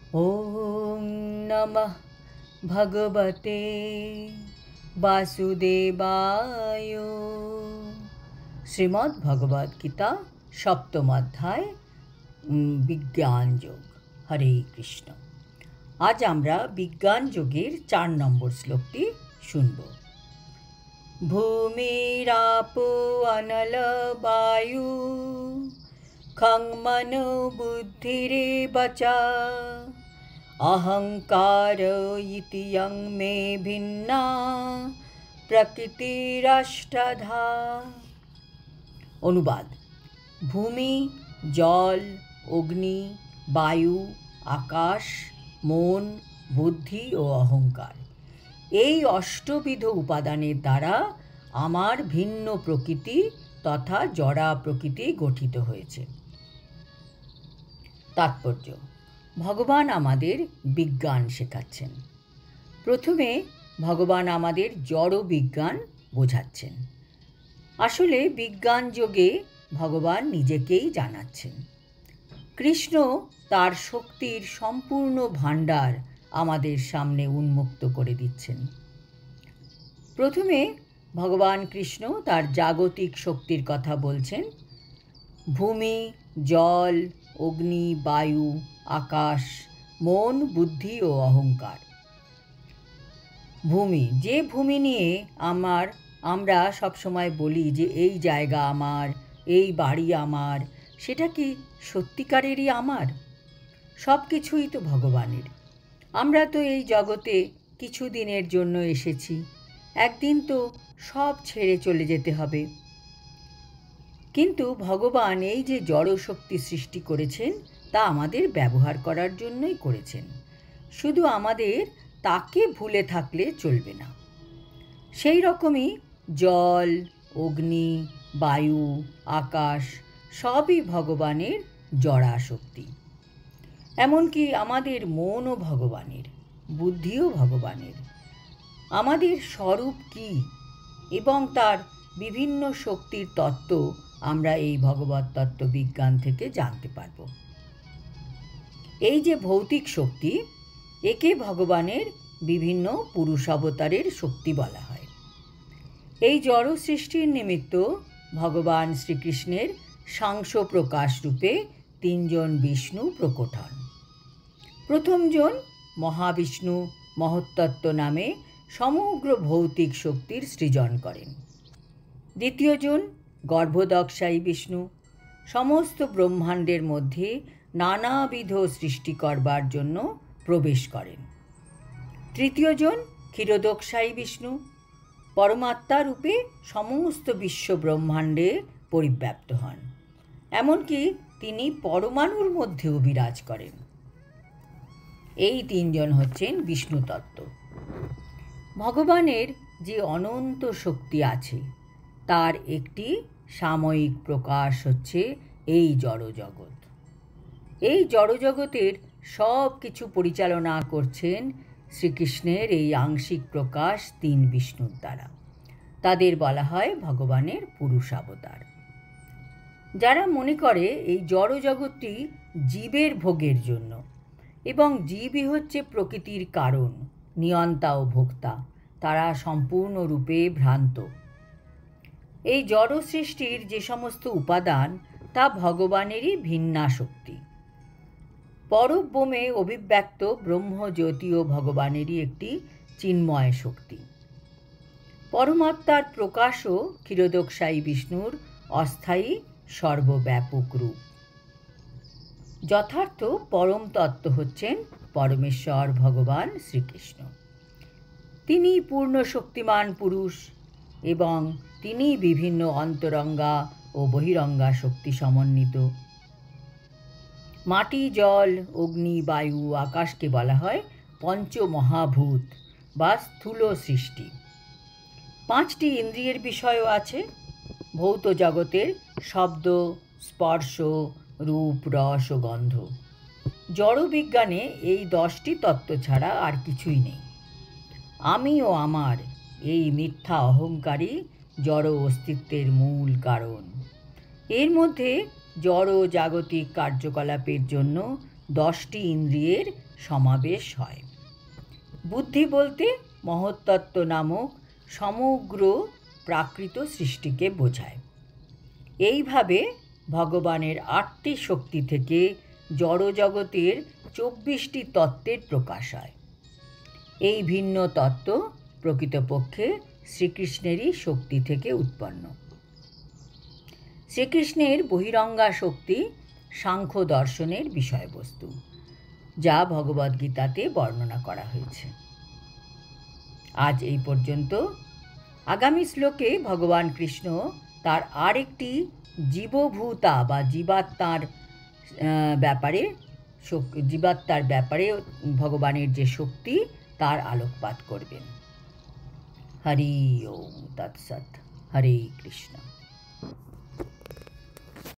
ॐ नमः भगवते वासुदेवाय। श्रीमद् भगवद गीता सप्तम अध्याय विज्ञान योग। हरे कृष्ण। आज आमरा विज्ञान योगेर 4 नम्बर श्लोकटी शुनब। भूमिरापो अनल वायु खं मनो बुद्धिरेव च अहंकार इति यं मे भिन्ना प्रकृतिरष्टधा। अनुवाद। भूमि, जल, अग्नि, বায়ু, আকাশ, মন, বুদ্ধি ও অহংকার এই অষ্টবিধ উপাদানের দ্বারা আমার ভিন্ন প্রকৃতি তথা জড়া প্রকৃতি গঠিত হয়েছে। তাৎপর্য: ভগবান আমাদের বিজ্ঞান শেখাচ্ছেন। প্রথমে ভগবান আমাদের জড় বিজ্ঞান বোঝাচ্ছেন। আসলে বিজ্ঞান যোগে ভগবান নিজেকেই জানাচ্ছেন। কৃষ্ণ তার শক্তির সম্পূর্ণ ভাণ্ডার আমাদের সামনে উন্মুক্ত করে দিচ্ছেন। প্রথমে ভগবান কৃষ্ণ তার জাগতিক শক্তির কথা বলছেন। ভূমি, জল, অগ্নি, বায়ু, আকাশ, মন, বুদ্ধি ও অহংকার। ভূমি, যে ভূমি নিয়ে আমরা সবসময় বলি যে এই জায়গা আমার, এই বাড়ি আমার, সেটা কি সত্যিকারেরই আমার? সব কিছুই তো ভগবানের। আমরা তো এই জগতে কিছু দিনের জন্য এসেছি, একদিন তো সব ছেড়ে চলে যেতে হবে। কিন্তু ভগবান এই যে জড় শক্তি সৃষ্টি করেছেন তা আমাদের ব্যবহার করার জন্যই করেছেন। শুধু আমাদের তাকে ভুলে থাকলে চলবে না। সেই রকমই জল, অগ্নি, বায়ু, আকাশ সবই ভগবানের জড়া শক্তি। এমনকি আমাদের মনও ভগবানের, বুদ্ধিও ভগবানের। আমাদের স্বরূপ কী এবং তার বিভিন্ন শক্তির তত্ত্ব আমরা এই ভগবত তত্ত্ব বিজ্ঞান থেকে জানতে পারব। এই যে ভৌতিক শক্তি, একে ভগবানের বিভিন্ন পুরুষাবতারের শক্তি বলা হয়। এই জড় সৃষ্টির নিমিত্ত ভগবান শ্রীকৃষ্ণের সাংস প্রকাশ রূপে 3 জন বিষ্ণু প্রকট হন। প্রথমজন মহাবিষ্ণু মহত্তত্ত্ব নামে সমগ্র ভৌতিক শক্তির সৃজন করেন। দ্বিতীয়জন গর্ভদক্ষায়ী বিষ্ণু সমস্ত ব্রহ্মাণ্ডের মধ্যে নানাবিধ সৃষ্টি করবার জন্য প্রবেশ করেন। তৃতীয়জন ক্ষীরোদক্ষায়ী বিষ্ণু পরমাত্মা রূপে সমস্ত বিশ্ব ব্রহ্মাণ্ডে পরিব্যাপ্ত হন। এমনকি তিনি পরমাণুর মধ্যেও বিরাজ করেন। এই 3 জন হচ্ছেন বিষ্ণু তত্ত্ব। ভগবানের যে অনন্ত শক্তি আছে তার একটি সাময়িক প্রকাশ হচ্ছে এই জড়জগৎ। এই জড়জগতের সব কিছু পরিচালনা করছেন শ্রীকৃষ্ণের এই আংশিক প্রকাশ 3 বিষ্ণুর দ্বারা। তাদের বলা হয় ভগবানের পুরুষাবতার। যারা মনে করে এই জড়জগৎটি জীবের ভোগের জন্য এবং জীবই হচ্ছে প্রকৃতির কারণ, নিয়ন্তা ও ভোক্তা, তারা সম্পূর্ণরূপে ভ্রান্ত। এই জড় সৃষ্টির যে সমস্ত উপাদান তা ভগবানেরই ভিন্না শক্তি। পরব্রহ্মে অভিব্যক্ত ব্রহ্মজ্যোতিও ভগবানেরই একটি চিন্ময় শক্তি। পরমাত্মার প্রকাশও ক্ষীরোদক্ষায়ী বিষ্ণুর অস্থায়ী সর্বব্যাপক রূপ। যথার্থ পরম তত্ত্ব হচ্ছেন পরমেশ্বর ভগবান শ্রীকৃষ্ণ। তিনি পূর্ণ শক্তিমান পুরুষ এবং তিনি বিভিন্ন অন্তরঙ্গা ও বহিরঙ্গা শক্তি সমন্বিত। মাটি, জল, অগ্নি, বায়ু, আকাশকে বলা হয় পঞ্চমহাভূত বা স্থূল সৃষ্টি। 5টি ইন্দ্রিয়ের বিষয়ও আছে। ভৌত জগতের শব্দ, স্পর্শ, রূপ, রস ও গন্ধ। জড় বিজ্ঞানে এই 10টি তত্ত্ব ছাড়া আর কিছুই নেই। আমি ও আমার এই মিথ্যা অহংকারই জড় অস্তিত্বের মূল কারণ। এর মধ্যে জড় জাগতিক কার্যকলাপের জন্য 10টি ইন্দ্রিয়ের সমাবেশ হয়। বুদ্ধি বলতে মহত্তত্ত্ব নামক সমগ্র প্রাকৃত সৃষ্টিকে বোঝায়। এইভাবে ভগবানের 8টি শক্তি থেকে জড়জগতের 24টি তত্ত্বের প্রকাশ হয়। এই ভিন্ন তত্ত্ব প্রকৃতপক্ষে শ্রীকৃষ্ণেরই শক্তি থেকে উৎপন্ন। শ্রীকৃষ্ণের বহিরঙ্গা শক্তি সাংখ্য দর্শনের বিষয়বস্তু, যা ভগবদ্গীতাতে বর্ণনা করা হয়েছে। আজ এই পর্যন্ত। আগামী শ্লোকে ভগবান কৃষ্ণ তার আরেকটি জীবভূতা বা জীবাত্মার ব্যাপারে ভগবানের যে শক্তি তার আলোকপাত করবেন। হরি ওম তৎসৎ। হরে কৃষ্ণ।